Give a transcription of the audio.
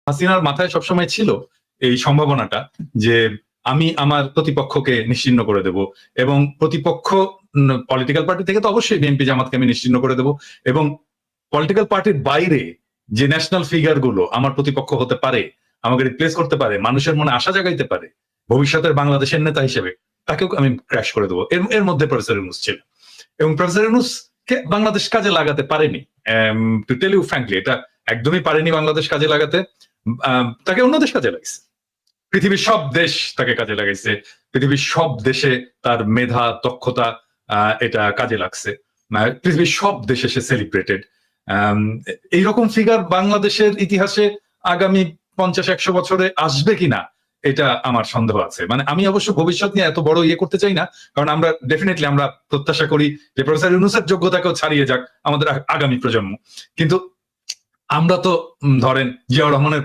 হাসিনার মাথায় সবসময় ছিল এই সম্ভাবনাটা যে আমি আমার প্রতিপক্ষকে নিশ্চিহ্ন করে দেব, এবং প্রতিপক্ষ পলিটিক্যাল পার্টি থেকে তো অবশ্যই বিএনপি জামাতকে আমি নিশ্চিহ্ন করে দেব, এবং পলিটিক্যাল পার্টির বাইরে যে ন্যাশনাল ফিগার গুলো আমার প্রতিপক্ষ হতে পারে, আমাকে রিপ্লেস করতে পারে, মানুষের মনে আশা জাগাইতে পারে ভবিষ্যতের বাংলাদেশের নেতা হিসেবে, তাকেও আমি ক্র্যাশ করে দেবো। এর মধ্যে প্রফেসর ইউনূস ছিল, এবং প্রফেসর ইউনূস কে বাংলাদেশ কাজে লাগাতে পারেনি। টু টেল ইউ ফ্র্যাঙ্কলি, এটা একদমই পারেনি বাংলাদেশ কাজে লাগাতে। তাকে অন্য দেশ কাজে লাগাইছে, পৃথিবীর সব দেশ তাকে কাজে লাগাইছে, পৃথিবীর সব দেশে তার মেধা দক্ষতা এটা কাজে লাগছে, পৃথিবীর সব দেশে সে সেলিব্রেটেড। এইরকম ফিগার বাংলাদেশের ইতিহাসে আগামী 50-100 বছরে আসবে কিনা এটা আমার সন্দেহ আছে। মানে আমি অবশ্য ভবিষ্যৎ নিয়ে এত বড় ইয়ে করতে চাই না, কারণ আমরা ডেফিনেটলি আমরা প্রত্যাশা করি যে প্রফেসর ইউনূসের যোগ্যতাকেও ছাড়িয়ে যাক আমাদের আগামী প্রজন্ম। কিন্তু আমরা তো ধরেন জিয়াউর রহমানের